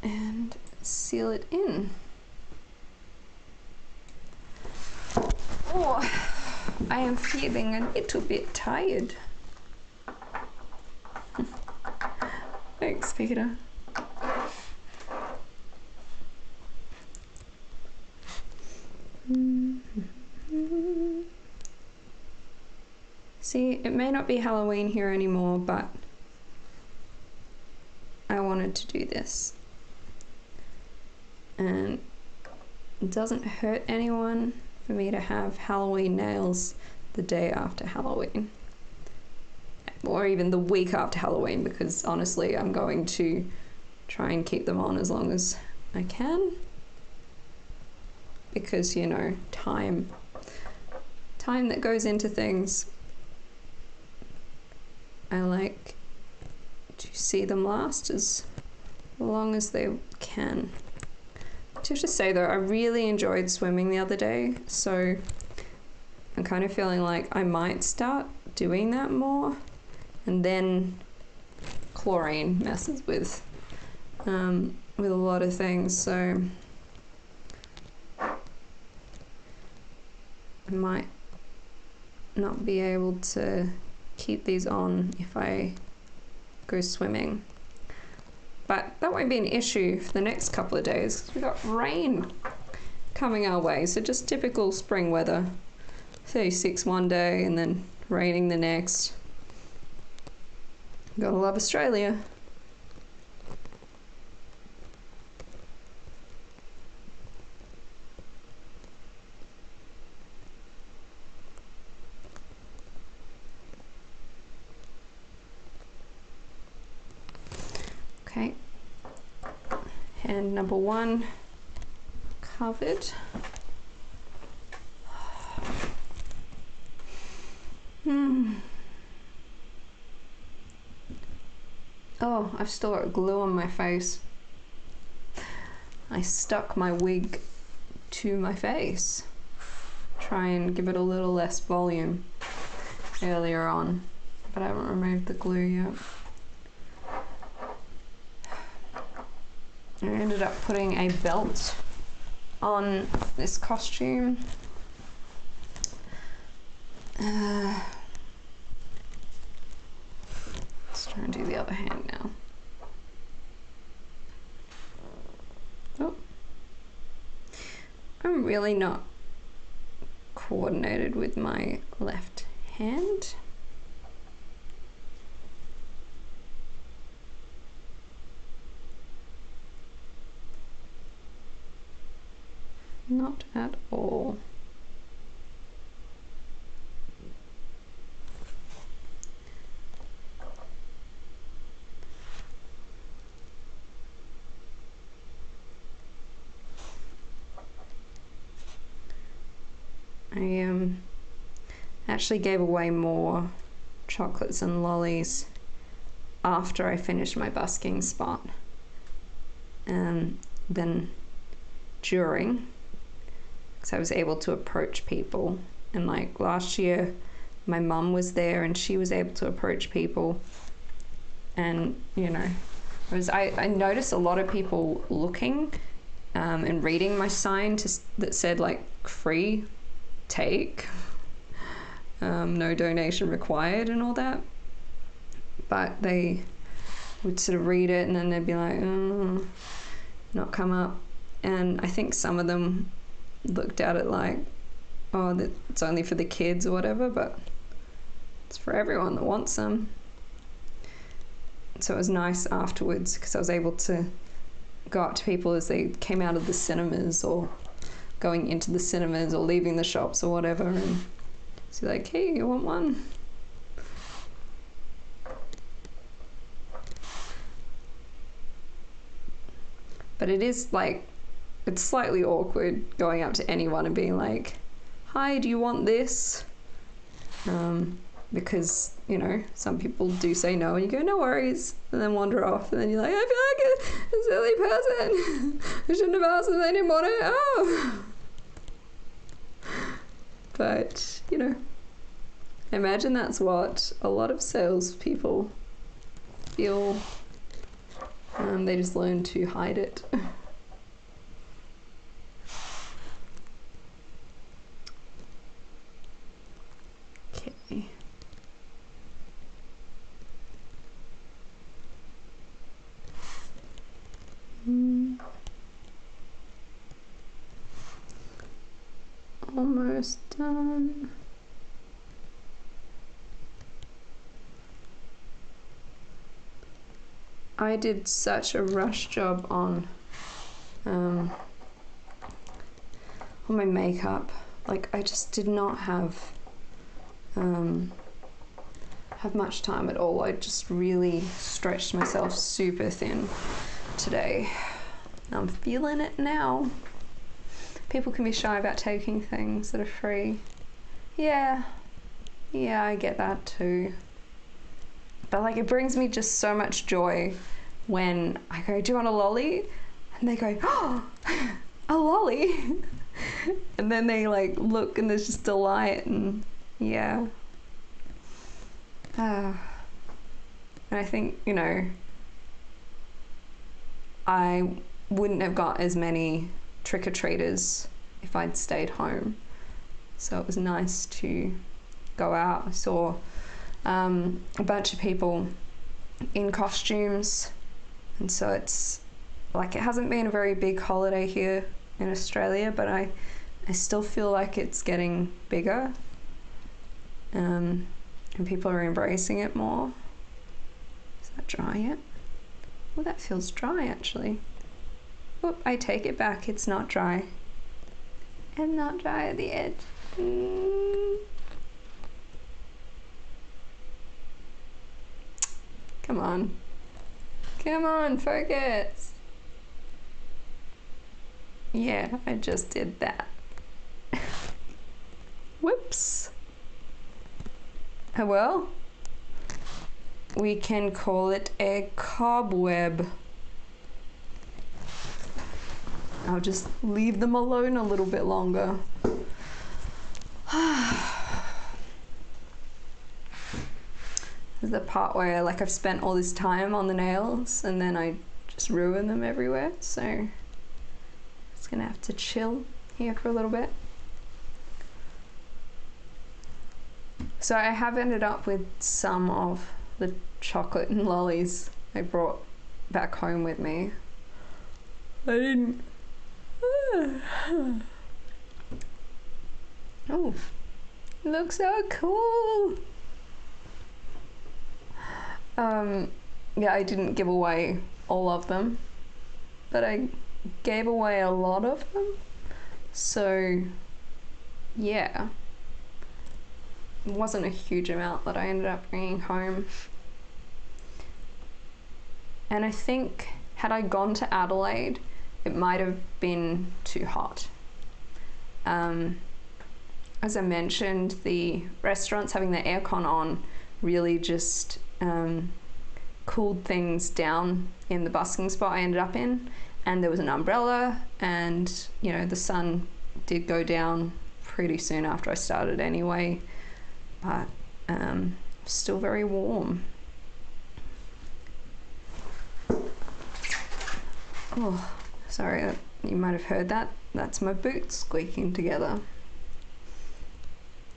and seal it in. Oh, I am feeling a little bit tired. Thanks, Peter. See, it may not be Halloween here anymore, but I wanted to do this. And it doesn't hurt anyone for me to have Halloween nails the day after Halloween. Or even the week after Halloween, because honestly, I'm going to try and keep them on as long as I can. Because, you know, time that goes into things. I like to see them last as long as they can. I have to say though, I really enjoyed swimming the other day, so I'm kind of feeling like I might start doing that more. And then chlorine messes with a lot of things, so I might not be able to keep these on if I go swimming. But that won't be an issue for the next couple of days because we've got rain coming our way. So just typical spring weather. 36 one day and then raining the next. Gotta love Australia. Okay, hand number one covered. Oh, I've still got glue on my face. I stuck my wig to my face. Try and give it a little less volume earlier on, but I haven't removed the glue yet. I ended up putting a belt on this costume. Let's try and do the other hand now. Oh. I'm really not coordinated with my left hand. Not at all. I actually gave away more chocolates and lollies after I finished my busking spot than during, because I was able to approach people. And like last year my mum was there and she was able to approach people, and you know, I noticed a lot of people looking and reading my sign that said like free take, no donation required and all that, but they would sort of read it and then they'd be like, oh, not come up. And I think some of them looked at it like, oh, it's only for the kids or whatever, but it's for everyone that wants them. So it was nice afterwards because I was able to go up to people as they came out of the cinemas or going into the cinemas or leaving the shops or whatever, and say like, hey, you want one? But it is like, it's slightly awkward going up to anyone and being like, hi, do you want this? Because, you know, some people do say no and you go, no worries, and then wander off, and then you're like, I feel like a silly person. I shouldn't have asked them, they didn't want it. Oh. But, you know, I imagine that's what a lot of salespeople feel. They just learn to hide it. Okay. Almost done. I did such a rush job on my makeup. Like, I just did not have much time at all. I just really stretched myself super thin today. I'm feeling it now. People can be shy about taking things that are free. Yeah, I get that too. But like, it brings me just so much joy when I go, do you want a lolly? And they go, oh, a lolly. And then they like look and there's just delight, and yeah. And I think, you know, I wouldn't have got as many trick-or-treaters if I'd stayed home. So it was nice to go out. I saw a bunch of people in costumes, and so it's like, it hasn't been a very big holiday here in Australia, but I still feel like it's getting bigger, and people are embracing it more. Is that dry yet? Well, that feels dry actually. Oh, I take it back, it's not dry. And not dry at the edge. Come on. Come on, focus. Yeah, I just did that. Whoops. Oh well. We can call it a cobweb. I'll just leave them alone a little bit longer. This is the part where like I've spent all this time on the nails and then I just ruin them everywhere, so it's gonna have to chill here for a little bit. So I have ended up with some of the chocolate and lollies I brought back home with me. I didn't. Oh, looks so cool. Yeah, I didn't give away all of them, but I gave away a lot of them. So yeah, it wasn't a huge amount that I ended up bringing home. And I think had I gone to Adelaide, it might have been too hot. As I mentioned, the restaurants having the aircon on really just cooled things down in the busking spot I ended up in, and there was an umbrella, and you know, the sun did go down pretty soon after I started anyway, but still very warm. Oh, sorry, you might have heard that. That's my boots squeaking together.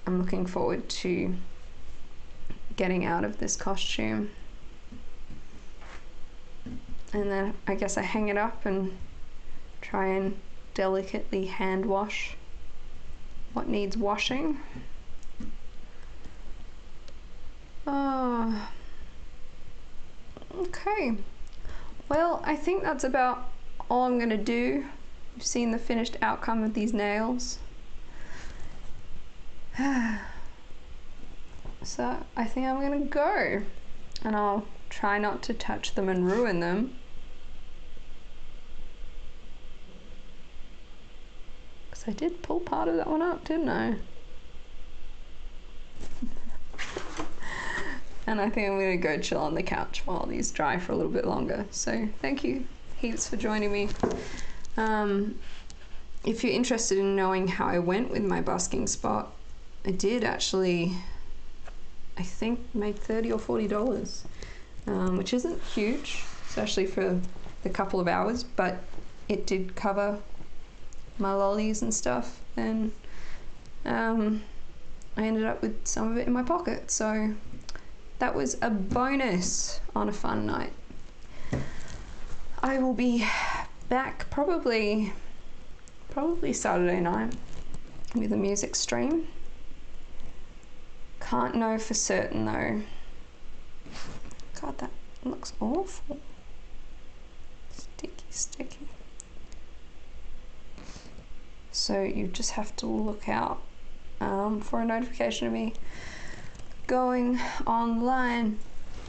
I'm looking forward to getting out of this costume. And then I guess I hang it up and try and delicately hand wash what needs washing. Oh, okay. Well, I think that's about all I'm gonna do. You've seen the finished outcome of these nails. So I think I'm gonna go, and I'll try not to touch them and ruin them. Because I did pull part of that one up, didn't I? And I think I'm gonna go chill on the couch while these dry for a little bit longer. So thank you heaps for joining me. If you're interested in knowing how I went with my busking spot, I did actually, I think, make $30 or $40, which isn't huge, especially for the couple of hours, but it did cover my lollies and stuff, and I ended up with some of it in my pocket, so that was a bonus on a fun night. I will be back probably Saturday night with a music stream. Can't know for certain though. God, that looks awful. Sticky. So you just have to look out for a notification of me going online.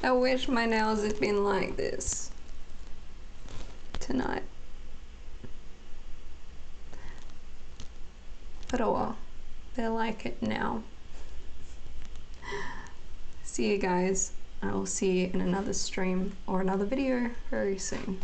I wish my nails had been like this tonight. But oh well, they're like it now. See you guys. I will see you in another stream or another video very soon.